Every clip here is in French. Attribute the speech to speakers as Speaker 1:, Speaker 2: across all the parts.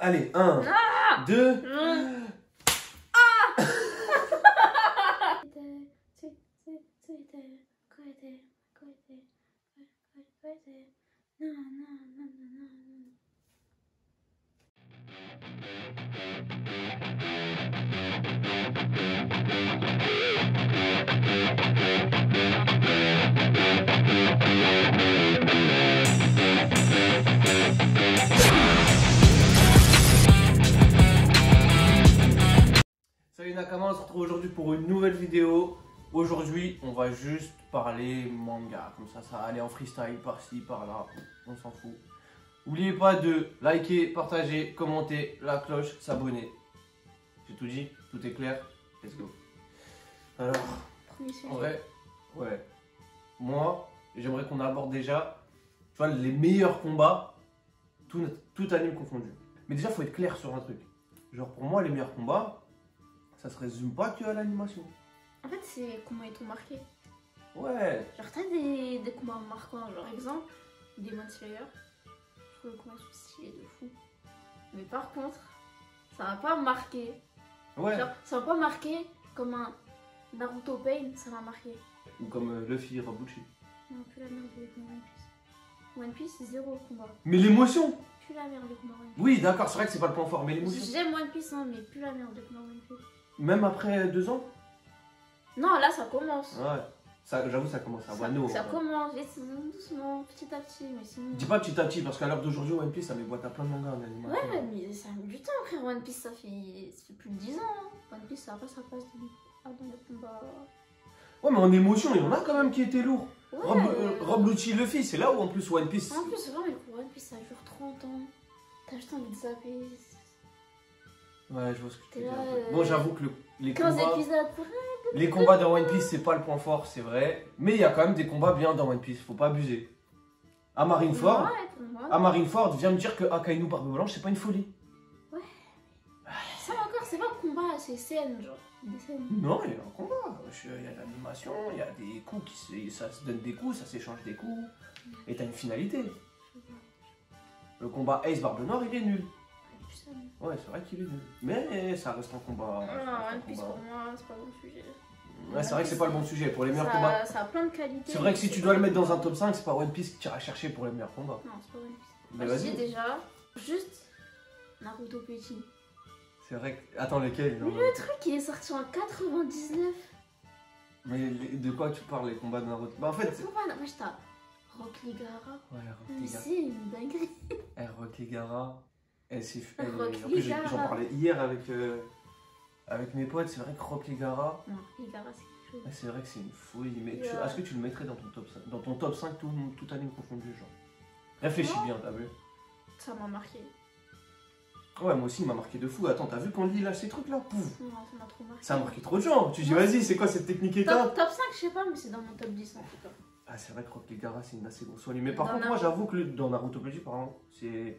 Speaker 1: Allez, 1, 2. Salut Nakama, on se retrouve aujourd'hui pour une nouvelle vidéo. Aujourd'hui, on va juste parler manga, comme ça va aller en freestyle par-ci, par-là, on s'en fout. N'oubliez pas de liker, partager, commenter, la cloche, s'abonner. J'ai tout dit, tout est clair, let's go. Alors, en vrai, ouais, moi, j'aimerais qu'on aborde déjà, tu vois, les meilleurs combats, tout anime confondu. Mais déjà, faut être clair sur un truc. Genre, pour moi, les meilleurs combats, ça se résume pas que à l'animation.
Speaker 2: En fait, c'est comment ils t'ont marqué.
Speaker 1: Ouais.
Speaker 2: Genre, t'as des combats marquants. Genre, exemple, Demon Slayer. Je trouve le combat stylé de fou. Mais par contre, ça m'a pas marqué.
Speaker 1: Ouais.
Speaker 2: Genre, ça m'a pas marqué comme un Naruto Pain, ça m'a marqué.
Speaker 1: Ou comme Luffy Rabuchi.
Speaker 2: Non, plus la merde avec One Piece. One Piece, c'est zéro combat.
Speaker 1: Mais l'émotion.
Speaker 2: Plus la merde le combat One Piece.
Speaker 1: Oui, d'accord, c'est vrai que c'est pas le point fort, mais l'émotion.
Speaker 2: J'aime One Piece, hein, mais plus la merde le combat One Piece.
Speaker 1: Même après 2 ans.
Speaker 2: Non, là, ça commence.
Speaker 1: Ouais. J'avoue, ça commence à Wano.
Speaker 2: Ça commence, doucement, petit à petit, mais sinon...
Speaker 1: Dis pas petit à petit, parce qu'à l'heure d'aujourd'hui, One Piece, ça met boîte à plein de mangas en animation.
Speaker 2: Ouais, mais ça met du temps, frère. One Piece, ça fait plus de 10 ans. Hein. One Piece, ça passe dans le combat.
Speaker 1: Ouais, mais en émotion, il y en a quand même qui étaient lourds.
Speaker 2: Ouais,
Speaker 1: Rob Lucci Luffy, c'est là où en plus One Piece.
Speaker 2: En plus, c'est vrai, mais One Piece, ça dure 30 ans. T'as juste envie de zapper.
Speaker 1: Ouais, je vois ce que tu veux
Speaker 2: T'es
Speaker 1: dire.
Speaker 2: là,
Speaker 1: Bon, j'avoue que les
Speaker 2: 15
Speaker 1: combats...
Speaker 2: épisodes pour
Speaker 1: Les combats dans One Piece, c'est pas le point fort, c'est vrai. Mais il y a quand même des combats bien dans One Piece, faut pas abuser. À Marineford, viens me dire que Akainu Barbe Blanche, c'est pas une folie.
Speaker 2: Ouais. Ça encore, c'est pas un combat, c'est scène, genre. Des scènes.
Speaker 1: Non, il y a un combat. Il y a de l'animation, il y a des coups, ça se donne des coups, ça s'échange des coups. Et t'as une finalité. Le combat Ace Barbe Noire, il est nul. Ouais, c'est vrai qu'il est nul. Mais ça reste un combat.
Speaker 2: Non, One Piece pour moi, c'est pas le bon sujet.
Speaker 1: Ouais, c'est vrai que c'est pas le bon sujet pour les meilleurs combats.
Speaker 2: Ça a plein de qualités.
Speaker 1: C'est vrai que si tu dois le mettre dans un top 5, c'est pas One Piece que tu iras chercher pour les meilleurs combats.
Speaker 2: Non, c'est pas One Piece.
Speaker 1: Mais
Speaker 2: Moi, je dis
Speaker 1: vas-y.
Speaker 2: déjà, juste Naruto Petit.
Speaker 1: C'est vrai que. Attends, lequel?
Speaker 2: Mais le truc, il est sorti en 99.
Speaker 1: Mais de quoi tu parles, les combats de Naruto? Bah, en fait.
Speaker 2: Moi, j'étais à Rock Lee Gaara.
Speaker 1: Ouais, Rock
Speaker 2: Mais
Speaker 1: Lee Gaara.
Speaker 2: c'est une dinguerie.
Speaker 1: Rock Lee Gaara. En
Speaker 2: Rock
Speaker 1: plus,
Speaker 2: Lee
Speaker 1: j'en
Speaker 2: Gaara.
Speaker 1: parlais hier avec mes potes. C'est vrai que Rock Lee Gaara.
Speaker 2: Non, Lee Gaara, c'est quelque chose.
Speaker 1: C'est vrai que c'est une folie. Mais
Speaker 2: Ouais.
Speaker 1: est-ce que tu le mettrais dans ton top 5? Dans ton top 5, tout anime confondu, genre. Réfléchis
Speaker 2: Non.
Speaker 1: bien, t'as vu?
Speaker 2: Ça m'a marqué.
Speaker 1: Ouais, moi aussi, il m'a marqué de fou. Attends, t'as vu quand il lâche ces trucs là? Pouf!
Speaker 2: Non, ça m'a trop marqué.
Speaker 1: Ça a marqué trop de gens. Tu dis, vas-y, c'est quoi cette technique éteinte?
Speaker 2: Top 5, je sais pas, mais c'est dans mon top 10 en tout cas.
Speaker 1: Ah, c'est vrai que Rock Lee Gaara, c'est une assez grosse folie. Mais par
Speaker 2: Dans
Speaker 1: contre, moi,
Speaker 2: Naruto.
Speaker 1: j'avoue que dans Naruto Petit, par exemple, c'est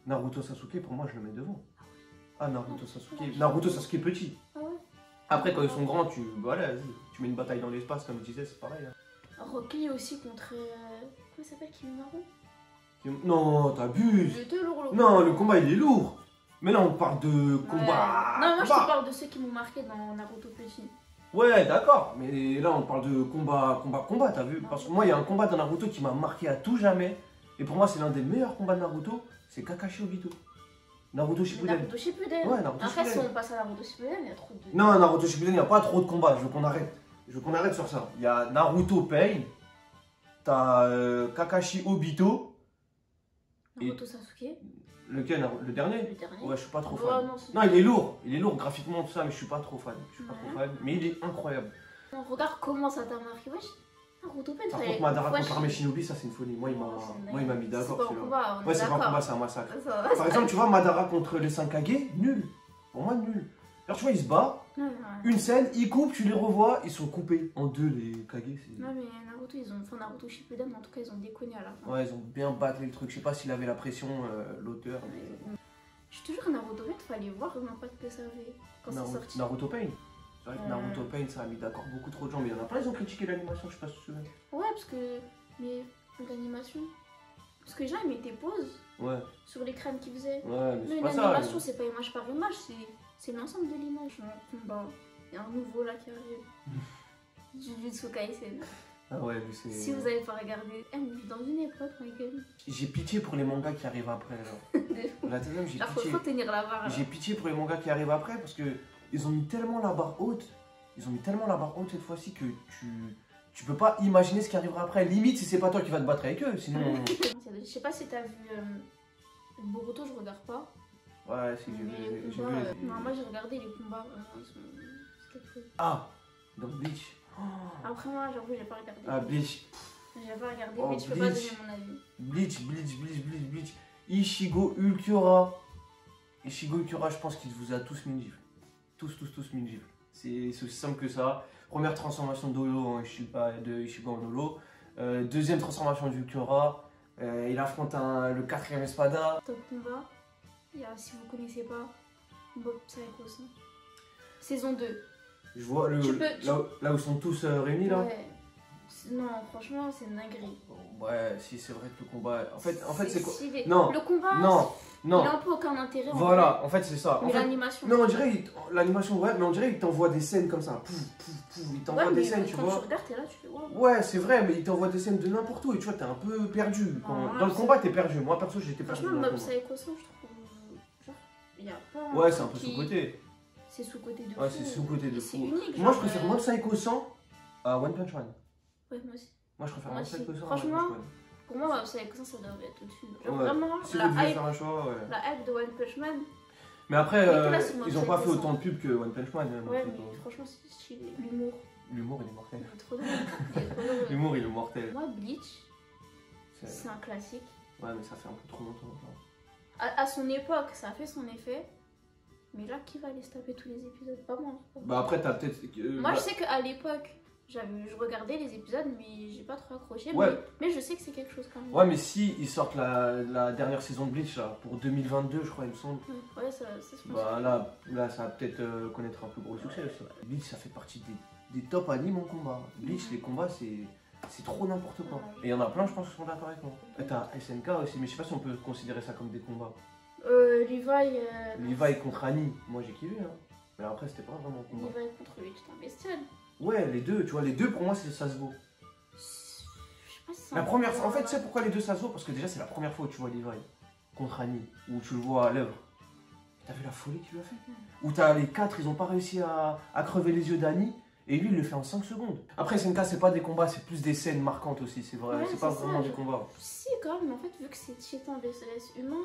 Speaker 1: Naruto Sasuke, pour moi, je le mets devant. Ah, Naruto Sasuke. Naruto Sasuke petit.
Speaker 2: Ah ouais?
Speaker 1: Après, quand ils sont grands, voilà, vas-y, tu mets une bataille dans l'espace, comme je disais, c'est pareil. Hein.
Speaker 2: Rock Lee aussi contre. Comment il s'appelle, Kimimaro?
Speaker 1: Non, t'abuses.
Speaker 2: Il était lourd, le
Speaker 1: Non, le combat, il est lourd. Mais là, on parle de combat.
Speaker 2: Ouais. Non, moi je
Speaker 1: combat.
Speaker 2: te parle de ceux qui m'ont marqué dans Naruto Petit.
Speaker 1: Ouais, d'accord. Mais là, on parle de combat, t'as vu? Parce que moi, il y a un combat dans Naruto qui m'a marqué à tout jamais. Et pour moi, c'est l'un des meilleurs combats de Naruto. C'est Kakashi Obito. Naruto Shippuden.
Speaker 2: Naruto Shippuden.
Speaker 1: Ouais, Naruto
Speaker 2: Après, si
Speaker 1: Shippuden.
Speaker 2: on passe à Naruto Shippuden, il y a trop de.
Speaker 1: Non, Naruto Shippuden, il n'y a pas trop de combats. Je veux qu'on arrête. Je veux qu'on arrête sur ça. Il y a Naruto Pain. T'as Kakashi Obito.
Speaker 2: Naruto Sasuke.
Speaker 1: Lequel? Le dernier?
Speaker 2: Le dernier.
Speaker 1: Ouais, je suis pas trop
Speaker 2: Ouais,
Speaker 1: fan.
Speaker 2: non, c'est-
Speaker 1: Non, il est lourd. Il est lourd graphiquement, tout ça, mais je suis pas trop fan. Je suis pas
Speaker 2: Ouais.
Speaker 1: trop fan. Mais il est incroyable.
Speaker 2: Non, regarde comment ça t'a marqué, wesh. Naruto Pain,
Speaker 1: Par
Speaker 2: fallait-
Speaker 1: contre, Madara
Speaker 2: wesh.
Speaker 1: contre Armée Shinobi, ça c'est une folie. Moi, il
Speaker 2: Non, c'est
Speaker 1: m'a mis
Speaker 2: dingue.
Speaker 1: d'accord.
Speaker 2: C'est pas un
Speaker 1: celui-là.
Speaker 2: combat, on
Speaker 1: Ouais,
Speaker 2: est
Speaker 1: c'est pas un
Speaker 2: d'accord.
Speaker 1: combat, c'est un massacre.
Speaker 2: Ça va.
Speaker 1: Par exemple, tu vois, Madara contre les 5 Kage, nul. Pour moi, nul. Alors, tu vois, ils se battent,
Speaker 2: Ouais.
Speaker 1: une scène, ils coupent, tu les revois, ils sont coupés en deux, les Kage.
Speaker 2: Non, mais Naruto, ils ont. Enfin, Naruto Shippuden, en tout cas, ils ont déconné à la fin.
Speaker 1: Ouais, ils ont bien battu le truc. Je sais pas s'il avait la pression, l'auteur.
Speaker 2: Ouais. Je te jure, Naruto Pain, fallait voir l'impact que ça avait quand c'est sorti.
Speaker 1: Naruto Pain. C'est vrai que
Speaker 2: Ouais.
Speaker 1: Naruto Pain, ça a mis d'accord beaucoup trop de gens. Mais il y en a plein, ils ont critiqué l'animation, je sais pas si tu te souviens.
Speaker 2: Ouais, parce que. Mais l'animation. Parce que les gens ils mettaient pause
Speaker 1: Ouais,
Speaker 2: sur l'écran qu'ils faisaient.
Speaker 1: ouais, mais c'est
Speaker 2: Mais
Speaker 1: pas ça.
Speaker 2: l'animation, c'est pas image par image, c'est l'ensemble de l'image. Bah, il y a un nouveau là qui arrive. Jujutsu Kaisen.
Speaker 1: Ah ouais, lui c'est...
Speaker 2: Si vous avez pas regardé, on vit dans une époque, Michael.
Speaker 1: J'ai pitié pour les mangas qui arrivent après, genre. La deuxième, j'ai
Speaker 2: Là,
Speaker 1: pitié.
Speaker 2: faut tenir la barre.
Speaker 1: J'ai pitié pour les mangas qui arrivent après parce que ils ont mis tellement la barre haute. Ils ont mis tellement la barre haute cette fois-ci que tu peux pas imaginer ce qui arrivera après. Limite si c'est pas toi qui vas te battre avec eux, sinon...
Speaker 2: Je sais pas si t'as vu Boruto, je regarde pas.
Speaker 1: Ouais, si, j'ai
Speaker 2: Mais
Speaker 1: vu.
Speaker 2: les combats, non, moi j'ai regardé les combats, vraiment, ils sont... c'est quelque chose.
Speaker 1: Ah, dans Bleach.
Speaker 2: Après, moi, j'avoue, j'ai pas regardé.
Speaker 1: Ah, Bleach.
Speaker 2: J'ai pas regardé,
Speaker 1: Oh,
Speaker 2: mais je peux pas
Speaker 1: Bleach.
Speaker 2: donner mon avis.
Speaker 1: Bleach. Ichigo Ulquiorra. Ichigo Ulquiorra, je pense qu'il vous a tous mis une gifle. Tous mis une gifle. C'est aussi simple que ça. Première transformation d'Olo de Ichigo en Olo. Deuxième transformation d'Ulquiorra. Il affronte le 4ème espada.
Speaker 2: Top combat, il y a, si vous connaissez pas, Bob Psycho 5. Saison 2.
Speaker 1: Je vois là où sont tous réunis là.
Speaker 2: Ouais. Non, franchement, c'est une dinguerie.
Speaker 1: Ouais, si c'est vrai que le combat. En fait c'est quoi?
Speaker 2: stylé.
Speaker 1: Non.
Speaker 2: Le combat,
Speaker 1: Non.
Speaker 2: il a un peu aucun intérêt.
Speaker 1: Voilà, en fait c'est ça. En
Speaker 2: Mais
Speaker 1: fait,
Speaker 2: l'animation.
Speaker 1: non, on dirait l'animation, ouais, mais on dirait qu'il t'envoie des scènes comme ça. Pouf, il t'envoie des scènes, tu vois.
Speaker 2: Quand tu regardes, t'es là, tu fais waouh.
Speaker 1: Ouais, c'est vrai, mais il t'envoie des scènes de n'importe où et tu vois, t'es un peu perdu. Dans le combat, t'es perdu. Moi, perso, j'étais perdu.
Speaker 2: Franchement,
Speaker 1: dans le
Speaker 2: Mob
Speaker 1: combat.
Speaker 2: Psycho 5, je trouve. Genre, il y a pas.
Speaker 1: Ouais, c'est un peu sous-côté.
Speaker 2: C'est sous-côté de
Speaker 1: Ouais,
Speaker 2: fou.
Speaker 1: c'est sous-côté de
Speaker 2: C'est
Speaker 1: fou.
Speaker 2: unique.
Speaker 1: Moi, je
Speaker 2: genre,
Speaker 1: préfère Mob Psycho 100 à One Punch Man.
Speaker 2: Ouais, moi aussi.
Speaker 1: Moi, je préfère
Speaker 2: Moi
Speaker 1: Mob
Speaker 2: aussi.
Speaker 1: Psycho 100 à One
Speaker 2: Franchement,
Speaker 1: Punch Man.
Speaker 2: Pour moi, Mob Psycho 5, ça devrait être au-dessus. Genre,
Speaker 1: Ouais.
Speaker 2: vraiment,
Speaker 1: Si vous devez faire un choix, ouais.
Speaker 2: la hype de One Punch Man.
Speaker 1: Mais après,
Speaker 2: Mais là, c'est Mob
Speaker 1: ils ont pas fait
Speaker 2: Psycho 100.
Speaker 1: autant de pubs que One Punch Man.
Speaker 2: Ouais, mais franchement, c'est stylé. L'humour,
Speaker 1: L'humour, il est mortel.
Speaker 2: il est trop drôle. Il est trop drôle.
Speaker 1: L'humour, il est mortel.
Speaker 2: Moi, Bleach, c'est un classique.
Speaker 1: Ouais, mais ça fait un peu trop longtemps.
Speaker 2: À son époque, ça a fait son effet. Mais là, qui va aller se taper tous les épisodes? Pas moi.
Speaker 1: Bah après, t'as peut-être...
Speaker 2: Moi, je sais qu'à l'époque, je regardais les épisodes, mais j'ai pas trop accroché.
Speaker 1: Ouais.
Speaker 2: Mais je sais que c'est quelque chose quand même.
Speaker 1: Ouais, mais si ils sortent la dernière saison de Bleach, là, pour 2022, je crois, il me semble.
Speaker 2: Ouais, ça se passe.
Speaker 1: Bah là, ça va peut-être connaître un plus gros succès aussi. Bleach, ça fait partie des top animes en combat. Bleach, les combats, c'est trop n'importe quoi. Et il y en a plein, je pense, qui sont d'accord avec moi. Et t'as SNK aussi, mais je sais pas si on peut considérer ça comme des combats.
Speaker 2: Levi
Speaker 1: contre Annie, moi j'ai kiffé, hein. Mais après, c'était pas vraiment un combat.
Speaker 2: Levi contre lui, c'est un bestial.
Speaker 1: Ouais, les deux, tu vois, les deux pour moi, ça se vaut.
Speaker 2: Je sais pas si c'est
Speaker 1: La
Speaker 2: un
Speaker 1: première
Speaker 2: combat,
Speaker 1: fois, en fait,
Speaker 2: là.
Speaker 1: tu sais pourquoi les deux ça se vaut? Parce que déjà, c'est la première fois où tu vois Levi contre Annie, où tu le vois à l'œuvre. T'as vu la folie qu'il a fait? Où t'as les quatre, ils ont pas réussi à crever les yeux d'Annie, et lui, il le fait en 5 secondes. Après, SNK, c'est pas des combats, c'est plus des scènes marquantes aussi, c'est vrai,
Speaker 2: Ouais,
Speaker 1: c'est pas
Speaker 2: c'est ça,
Speaker 1: vraiment des
Speaker 2: genre.
Speaker 1: combats.
Speaker 2: Si, quand même, mais en fait, vu que c'est cheatant des humains,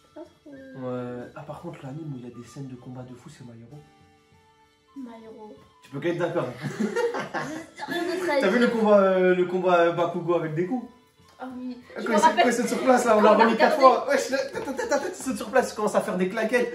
Speaker 2: c'est pas trop.
Speaker 1: Ouais. Ah, par contre, l'anime où il y a des scènes de combat de fou, c'est My Hero.
Speaker 2: My Hero.
Speaker 1: Tu peux qu'être d'accord.
Speaker 2: T'as
Speaker 1: T'as vu le combat Bakugo avec des coups?
Speaker 2: Ah oui, je
Speaker 1: Quand
Speaker 2: me rappelle.
Speaker 1: il saute sur place, là, on
Speaker 2: Quand
Speaker 1: l'a
Speaker 2: on a
Speaker 1: remis 4
Speaker 2: regardé.
Speaker 1: fois. Wesh, il saute sur place, il commence à faire des claquettes.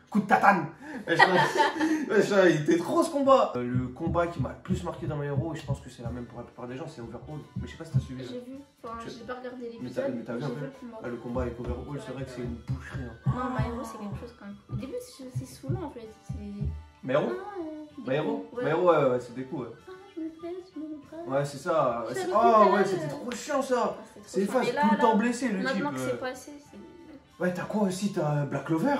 Speaker 1: Coup de tatane. Wesh, là, il était trop ce combat. Le combat qui m'a le plus marqué dans My Hero, et je pense que c'est la même pour la plupart des gens, c'est Overhaul. Mais je sais pas si t'as suivi.
Speaker 2: J'ai vu, enfin, j'ai pas regardé
Speaker 1: Mais
Speaker 2: l'épisode,
Speaker 1: t'as vu un
Speaker 2: j'ai
Speaker 1: peu
Speaker 2: vu le combat.
Speaker 1: Le combat avec Overhaul, c'est vrai que c'est une boucherie. Hein.
Speaker 2: Non, My Hero, c'est quelque chose quand même. Au début, c'est saoulant en fait.
Speaker 1: My Hero My Hero ouais, c'est des coups, ouais.
Speaker 2: Ah, je me blesse, je me blesse.
Speaker 1: Ouais, c'est ça.
Speaker 2: Je l'ai
Speaker 1: Ah
Speaker 2: vu,
Speaker 1: ouais,
Speaker 2: là.
Speaker 1: c'était trop chiant ça.
Speaker 2: Ah, c'était trop
Speaker 1: C'est
Speaker 2: chiant.
Speaker 1: face
Speaker 2: Mais là,
Speaker 1: tout le
Speaker 2: là,
Speaker 1: temps blessé, le type.
Speaker 2: maintenant que c'est passé, c'est.
Speaker 1: Ouais, t'as quoi aussi? T'as Black Clover?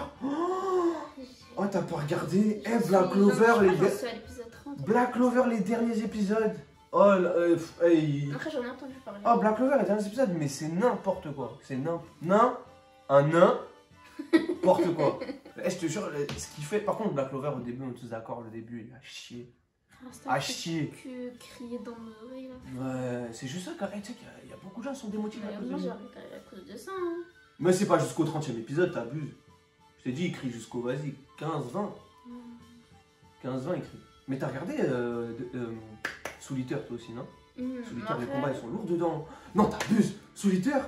Speaker 1: Oh, t'as pas regardé?
Speaker 2: Je
Speaker 1: Black
Speaker 2: suis-
Speaker 1: Clover,
Speaker 2: je
Speaker 1: les
Speaker 2: pense que c'est à l'épisode 30.
Speaker 1: Black Clover, les derniers épisodes. Oh,
Speaker 2: Après, j'en ai entendu parler.
Speaker 1: Oh, Black Clover, les derniers épisodes, mais c'est n'importe quoi. C'est n'importe quoi. Je te jure, ce qu'il fait. Par contre, Black Clover, au début, on est tous d'accord, le début, il a chier.
Speaker 2: L'instant
Speaker 1: À
Speaker 2: que
Speaker 1: chier.
Speaker 2: que crier dans nos oreilles là.
Speaker 1: Ouais, c'est juste ça, tu sais qu'il y a beaucoup de gens qui sont démotivés à cause de
Speaker 2: Moi, j'ai
Speaker 1: lui.
Speaker 2: arrêté à cause de ça. Hein.
Speaker 1: Mais c'est pas jusqu'au 30e épisode, t'abuses. Je t'ai dit, il crie jusqu'au, vas-y, 15-20. 15-20, il crie. Mais t'as regardé Soul Eater, toi aussi, non? Soul Eater, les combats, ils sont lourds dedans. Non, t'abuses. Soul Eater?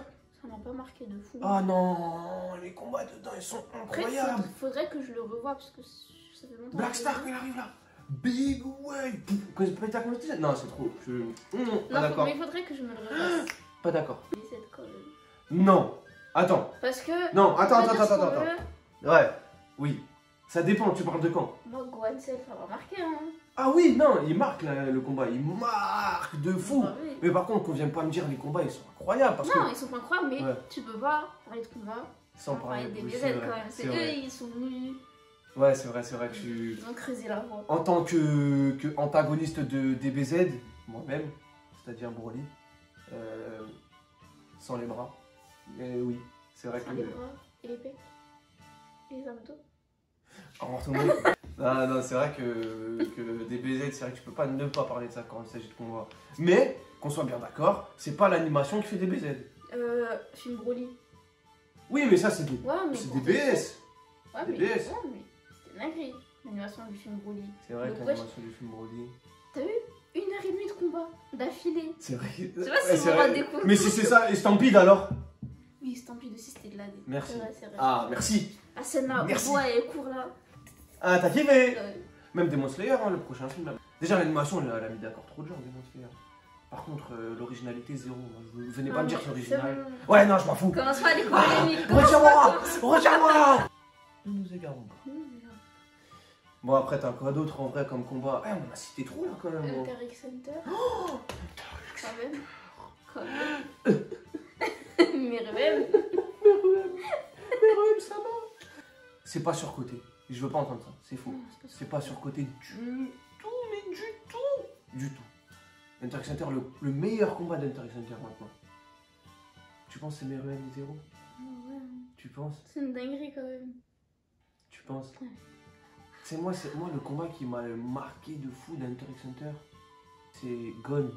Speaker 2: Ça m'a pas marqué de fou.
Speaker 1: Ah non, les combats dedans, ils sont
Speaker 2: Après,
Speaker 1: incroyables.
Speaker 2: faudrait que je le revoie parce que ça fait longtemps.
Speaker 1: Black
Speaker 2: que
Speaker 1: Star,
Speaker 2: je
Speaker 1: quand
Speaker 2: l'ai
Speaker 1: il arrive là. Big Way. Quand il pète à cause non, c'est trop. Non, pas
Speaker 2: Non,
Speaker 1: d'accord.
Speaker 2: mais il faudrait que je me le refasse.
Speaker 1: Pas d'accord.
Speaker 2: Cette colle.
Speaker 1: Non. Attends.
Speaker 2: Parce que.
Speaker 1: Non, attends.
Speaker 2: on peut dire ce qu'on veut.
Speaker 1: Ouais, oui. Ça dépend, tu parles de quand?
Speaker 2: Moi, Gohan Cell, ça va marquer, hein.
Speaker 1: Ah oui, non, il marque là, le combat, il marque de fou.
Speaker 2: Bah oui.
Speaker 1: Mais par contre, qu'on vienne pas me dire les combats, ils sont incroyables. Parce
Speaker 2: Non,
Speaker 1: que...
Speaker 2: ils sont pas incroyables, mais
Speaker 1: Ouais.
Speaker 2: tu peux pas parler de combat
Speaker 1: Sans parler
Speaker 2: des
Speaker 1: oui,
Speaker 2: BZ
Speaker 1: c'est
Speaker 2: quand
Speaker 1: vrai,
Speaker 2: même. C'est eux,
Speaker 1: vrai.
Speaker 2: ils sont venus,
Speaker 1: Ouais, c'est vrai que tu...
Speaker 2: ils ont creusé la voie.
Speaker 1: En tant que antagoniste de DBZ, moi-même, c'est-à-dire Broly, sans les bras, oui, c'est vrai
Speaker 2: Sans
Speaker 1: que...
Speaker 2: les bras et les pecs et les abdos.
Speaker 1: Alors, tout le monde... Ah non, c'est vrai que DBZ, c'est vrai que tu peux pas ne pas parler de ça quand il s'agit de combat. Mais, qu'on soit bien d'accord, c'est pas l'animation qui fait DBZ.
Speaker 2: Film Broly.
Speaker 1: Oui, mais ça, c'est des...
Speaker 2: Ouais, mais.
Speaker 1: C'est
Speaker 2: pour
Speaker 1: des
Speaker 2: te dire-
Speaker 1: BS.
Speaker 2: Ouais,
Speaker 1: Des
Speaker 2: mais.
Speaker 1: BS.
Speaker 2: Ouais, mais c'était dingue, l'animation du film Broly.
Speaker 1: C'est vrai
Speaker 2: Le
Speaker 1: que
Speaker 2: wesh.
Speaker 1: l'animation du film Broly...
Speaker 2: T'as vu 1h30 de combat d'affilée.
Speaker 1: C'est vrai.
Speaker 2: Tu vois, c'est
Speaker 1: c'est
Speaker 2: vraiment
Speaker 1: vrai.
Speaker 2: des coups.
Speaker 1: Mais si c'est ça, et Stampede alors?
Speaker 2: Oui, Stampede aussi, c'était de la D.
Speaker 1: Merci.
Speaker 2: C'est vrai, c'est vrai.
Speaker 1: Ah, merci.
Speaker 2: La scène là,
Speaker 1: Merci.
Speaker 2: on voit, elle court là.
Speaker 1: Ah, t'as kiffé?
Speaker 2: Euh,
Speaker 1: Même Demon Slayer, hein, le prochain film. Là. Déjà, l'animation, elle a mis d'accord trop de gens, Demon Slayer. Par contre, l'originalité, zéro. Venez pas me dire que c'est original.
Speaker 2: bon.
Speaker 1: Ouais, non, je m'en fous.
Speaker 2: Commence pas à les
Speaker 1: Ah,
Speaker 2: polémiques.
Speaker 1: retiens-moi. Retiens-moi. Nous nous égarons pas.
Speaker 2: Mmh,
Speaker 1: Bon, après, t'as quoi d'autre en vrai comme combat? Eh, on a cité trop là quand même.
Speaker 2: Le
Speaker 1: Bon.
Speaker 2: Tariq Center.
Speaker 1: Oh,
Speaker 2: Quand même. Quand même. Mais même.
Speaker 1: Meruem, ça va. C'est pas surcoté. Je veux pas entendre ça. C'est faux.
Speaker 2: Non, c'est pas ça.
Speaker 1: C'est pas surcoté du tout, mais du tout. Du tout. Hunter x Hunter, le meilleur combat d'Hunter x Hunter maintenant. Tu penses que c'est Meruem des zéros?
Speaker 2: Ouais,
Speaker 1: Tu penses?
Speaker 2: c'est une dinguerie quand même.
Speaker 1: Tu penses?
Speaker 2: Ouais.
Speaker 1: C'est moi le combat qui m'a marqué de fou d'Hunter x Hunter. C'est Gon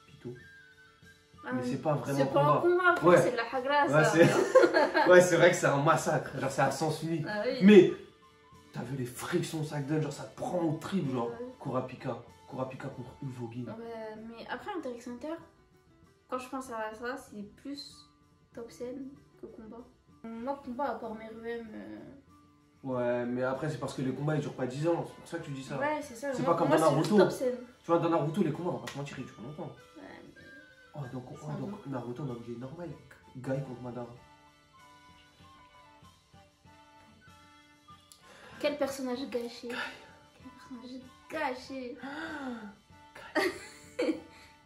Speaker 1: Pito.
Speaker 2: Ah,
Speaker 1: Mais
Speaker 2: oui.
Speaker 1: c'est pas vraiment
Speaker 2: C'est pas un combat, frère,
Speaker 1: Ouais.
Speaker 2: c'est de la hagra
Speaker 1: Ouais,
Speaker 2: ça.
Speaker 1: ouais, c'est vrai que c'est un massacre. Genre, c'est à sens unique.
Speaker 2: Ah oui.
Speaker 1: Mais, t'as vu les frictions ça donne, genre ça te prend au triple, genre.
Speaker 2: Ouais.
Speaker 1: Kurapika contre Uvogin.
Speaker 2: Ouais, mais après Hunter x Hunter, quand je pense à ça, c'est plus top scène que combat. Moi, combat à part Meruem.
Speaker 1: Ouais, mais après, c'est parce que les combats ils durent pas 10 ans, c'est pour ça que tu dis ça.
Speaker 2: Ouais, c'est ça.
Speaker 1: C'est
Speaker 2: Moi,
Speaker 1: pas comme
Speaker 2: pour moi,
Speaker 1: dans
Speaker 2: c'est juste
Speaker 1: Naruto.
Speaker 2: top scène.
Speaker 1: Tu vois, dans Naruto, les combats, on va pas se mentir, ils durent longtemps.
Speaker 2: Ouais, mais...
Speaker 1: Oh, donc Naruto, on a oublié normal. Guy contre Madara.
Speaker 2: Quel personnage gâché. Quel personnage gâché.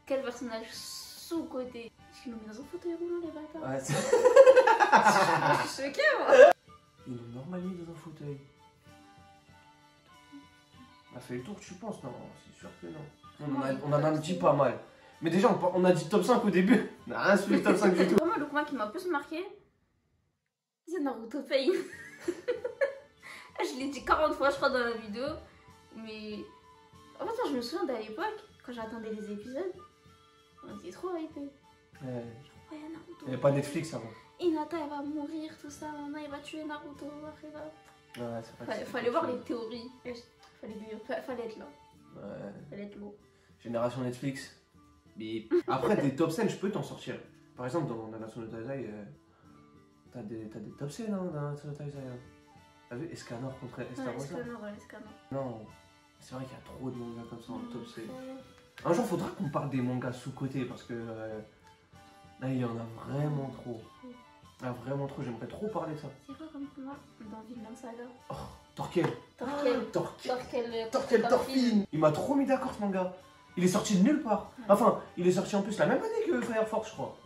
Speaker 2: Quel personnage sous-côté. Ils l'ont mis dans un fauteuil roulant, les bâtards.
Speaker 1: Ouais, c'est...
Speaker 2: Je suis choquée, moi.
Speaker 1: Ils l'ont normalement mis dans un fauteuil. On a fait le tour, tu penses? Non, c'est sûr que non. On en a dit pas mal. Mais déjà, on a dit top 5 au début. On a rien suivi le top 5 du tout.
Speaker 2: Vraiment, le combat qui m'a le plus marqué, c'est Naruto Pain. Je l'ai dit 40 fois, je crois, dans la vidéo. Mais en fait, je me souviens d'à l'époque, quand j'attendais les épisodes, on était trop hypés.
Speaker 1: Ouais.
Speaker 2: Ouais, Naruto.
Speaker 1: Il n'y avait pas Netflix avant.
Speaker 2: Hinata, elle va mourir, tout ça. Nana, il va tuer Naruto. Après, là.
Speaker 1: Ouais, c'est vrai.
Speaker 2: Fallait voir les théories. Fallait être là.
Speaker 1: Ouais.
Speaker 2: Fallait être lourd.
Speaker 1: Génération Netflix. Bip. Après, des top scènes, je peux t'en sortir. Par exemple, dans Nanatsu no Taizai, t'as des top scènes hein, dans Nanatsu no Taizai. Hein. T'as vu Escanor contre
Speaker 2: Ouais,
Speaker 1: Estarossa?
Speaker 2: Escanor.
Speaker 1: Non, c'est vrai qu'il y a trop de mangas comme ça en top scène.
Speaker 2: Ouais.
Speaker 1: Un jour, faudra qu'on parle des mangas sous-côté parce que là, il y en a vraiment trop. Ah, vraiment trop, j'aimerais trop parler de ça.
Speaker 2: C'est quoi comme combat dans Vinland Saga?
Speaker 1: Oh, Torquel.
Speaker 2: Torquel
Speaker 1: Torfin. Il m'a trop mis d'accord ce manga. Il est sorti de nulle part. Enfin, il est sorti en plus la même année que Fire Force, je crois.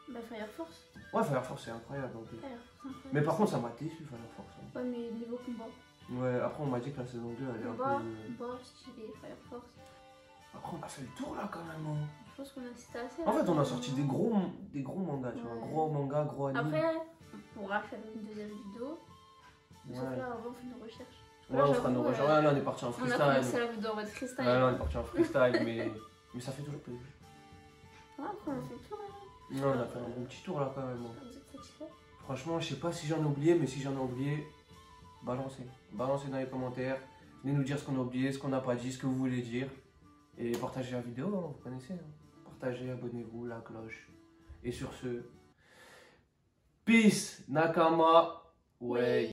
Speaker 2: Bah, Fire Force.
Speaker 1: Ouais, Fire Force, c'est incroyable en plus.
Speaker 2: Fire Force, incroyable.
Speaker 1: Mais par contre, ça m'a déçu, Fire Force. Hein.
Speaker 2: Ouais, mais niveau combat.
Speaker 1: Ouais, après, on m'a dit que la saison 2, elle est un
Speaker 2: Combat,
Speaker 1: peu.
Speaker 2: stylé, Fire Force.
Speaker 1: Après, on a fait le tour là quand même. Hein.
Speaker 2: Je pense qu'on a cité assez.
Speaker 1: En fait, on a
Speaker 2: là.
Speaker 1: sorti des gros mangas, tu vois.
Speaker 2: Ouais.
Speaker 1: Gros mangas, gros anime.
Speaker 2: Après, on pourra faire une deuxième vidéo.
Speaker 1: Ouais.
Speaker 2: Sauf là, avant, on fait une recherche.
Speaker 1: Ouais, on fera nos
Speaker 2: j'avoue,
Speaker 1: recherches. Ouais, là, on est parti en
Speaker 2: On a
Speaker 1: freestyle.
Speaker 2: commencé la vidéo en mode freestyle.
Speaker 1: Ouais, là, on est parti en freestyle, mais ça fait toujours plaisir.
Speaker 2: Ouais, après, on a fait le tour. Hein.
Speaker 1: Non, on a fait un bon petit tour là quand même. Hein.
Speaker 2: Vous êtes satisfait?
Speaker 1: Franchement, je sais pas si j'en ai oublié, mais si j'en ai oublié, balancez. Balancez dans les commentaires. Venez nous dire ce qu'on a oublié, ce qu'on n'a pas dit, ce que vous voulez dire. Et partagez la vidéo, hein, vous connaissez. Hein. Partagez, abonnez-vous, la cloche. Et sur ce, peace, Nakama. Ouais.